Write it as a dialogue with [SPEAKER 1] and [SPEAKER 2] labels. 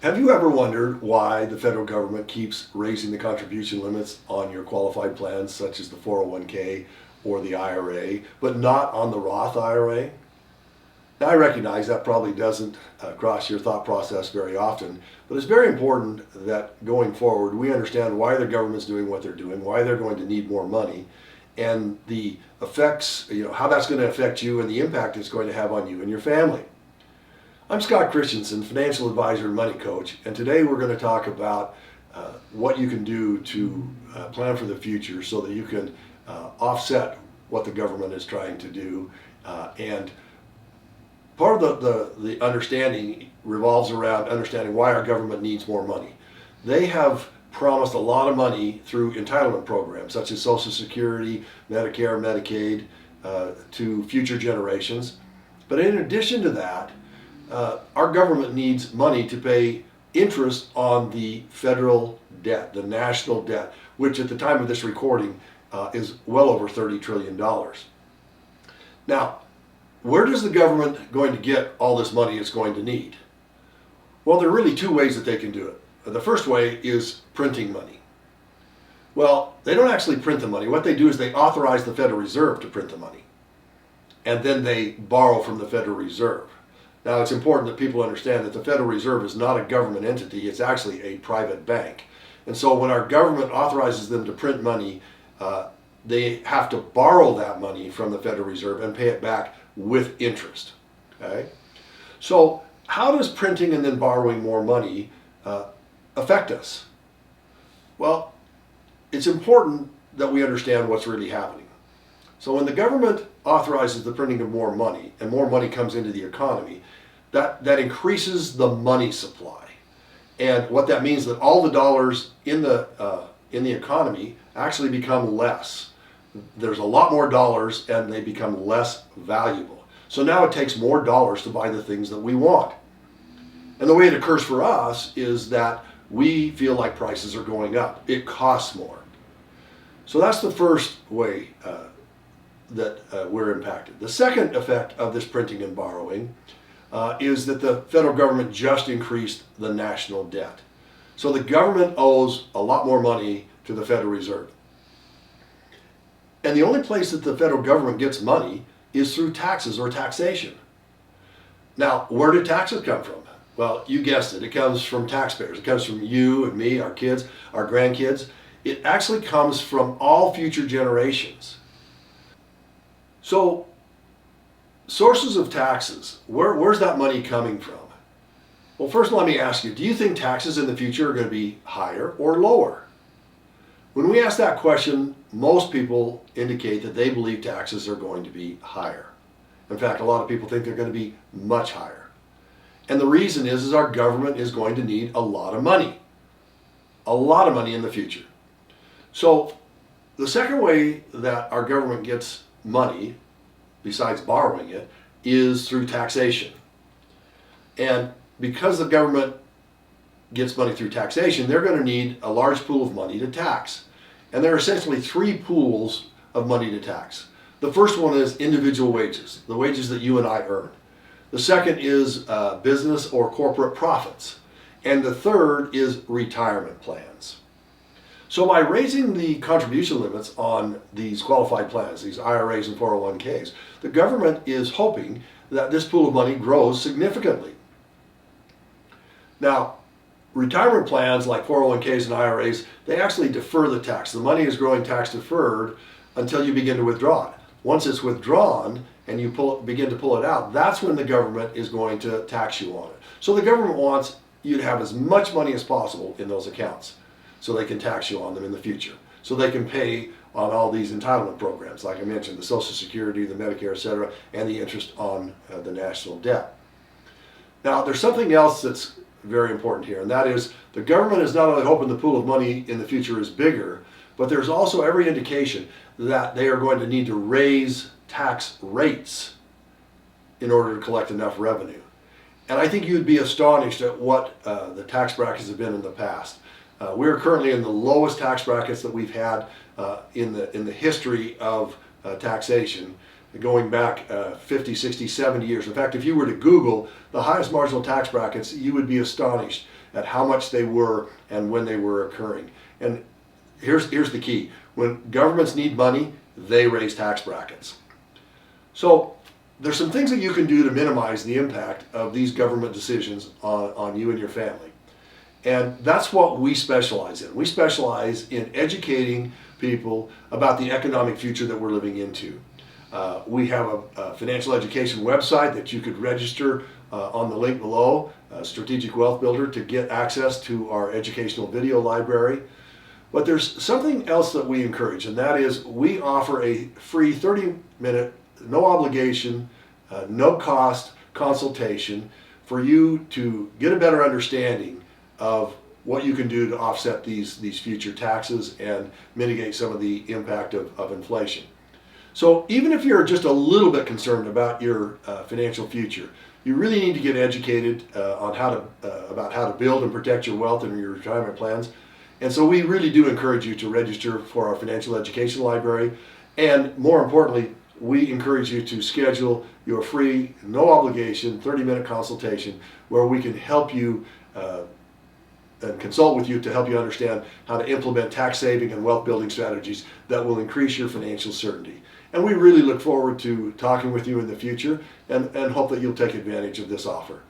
[SPEAKER 1] Have you ever wondered why the federal government keeps raising the contribution limits on your qualified plans, such as the 401k or the IRA, but not on the Roth IRA? Now, I recognize that probably doesn't cross your thought process very often, but it's very important that going forward we understand why the government's doing what they're doing, why they're going to need more money, and the effects, how that's going to affect you and the impact it's going to have on you and your family. I'm Scott Christensen, financial advisor and money coach, and today we're going to talk about what you can do to plan for the future so that you can offset what the government is trying to do. And part of the understanding revolves around understanding why our government needs more money. They have promised a lot of money through entitlement programs such as Social Security, Medicare, Medicaid, to future generations. But in addition to that, our government needs money to pay interest on the federal debt, the national debt, which at the time of this recording is well over $30 trillion. Now, where does the government going to get all this money it's going to need? Well, there are really two ways that they can do it. The first way is printing money. Well, they don't actually print the money. What they do is they authorize the Federal Reserve to print the money, and then they borrow from the Federal Reserve. Now, it's important that people understand that the Federal Reserve is not a government entity, it's actually a private bank. And so when our government authorizes them to print money, they have to borrow that money from the Federal Reserve and pay it back with interest. Okay? So how does printing and then borrowing more money affect us? Well, it's important that we understand what's really happening. So when the government authorizes the printing of more money and more money comes into the economy, that increases the money supply. And what that means is that all the dollars in the economy actually become less. There's a lot more dollars and they become less valuable. So now it takes more dollars to buy the things that we want. And the way it occurs for us is that we feel like prices are going up. It costs more. So that's the first way that we're impacted. The second effect of this printing and borrowing is that the federal government just increased the national debt. So the government owes a lot more money to the Federal Reserve. And the only place that the federal government gets money is through taxes or taxation. Now, where do taxes come from? Well, you guessed it. It comes from taxpayers. It comes from you and me, our kids, our grandkids. It actually comes from all future generations. So, sources of taxes, where's that money coming from? Well, first let me ask you, do you think taxes in the future are going to be higher or lower? When we ask that question, most people indicate that they believe taxes are going to be higher. In fact, a lot of people think they're going to be much higher. And the reason is our government is going to need a lot of money in the future. So the second way that our government gets money, besides borrowing it, is through taxation. And because the government gets money through taxation, they're going to need a large pool of money to tax. And there are essentially three pools of money to tax. The first one is individual wages, the wages that you and I earn. The second is business or corporate profits. And the third is retirement plans. So by raising the contribution limits on these qualified plans, these IRAs and 401ks, the government is hoping that this pool of money grows significantly. Now, retirement plans like 401ks and IRAs, they actually defer the tax. The money is growing tax deferred until you begin to withdraw it. Once it's withdrawn and you begin to pull it out, that's when the government is going to tax you on it. So the government wants you to have as much money as possible in those accounts so they can tax you on them in the future. So they can pay on all these entitlement programs, like I mentioned, the Social Security, the Medicare, etc., and the interest on the national debt. Now, there's something else that's very important here, and that is the government is not only hoping the pool of money in the future is bigger, but there's also every indication that they are going to need to raise tax rates in order to collect enough revenue. And I think you'd be astonished at what the tax brackets have been in the past. We're currently in the lowest tax brackets that we've had in the history of taxation, going back 50, 60, 70 years. In fact, if you were to Google the highest marginal tax brackets, you would be astonished at how much they were and when they were occurring. And here's the key. When governments need money, they raise tax brackets. So there's some things that you can do to minimize the impact of these government decisions on you and your family. And that's what we specialize in. We specialize in educating people about the economic future that we're living into. We have a financial education website that you could register on the link below, Strategic Wealth Builder, to get access to our educational video library. But there's something else that we encourage, and that is we offer a free 30-minute, no obligation, no cost consultation for you to get a better understanding of what you can do to offset these future taxes and mitigate some of the impact of inflation. So even if you're just a little bit concerned about your financial future, you really need to get educated on about how to build and protect your wealth and your retirement plans. And so we really do encourage you to register for our financial education library. And more importantly, we encourage you to schedule your free, no obligation, 30-minute consultation where we can help you and consult with you to help you understand how to implement tax saving and wealth building strategies that will increase your financial certainty. And we really look forward to talking with you in the future and hope that you'll take advantage of this offer.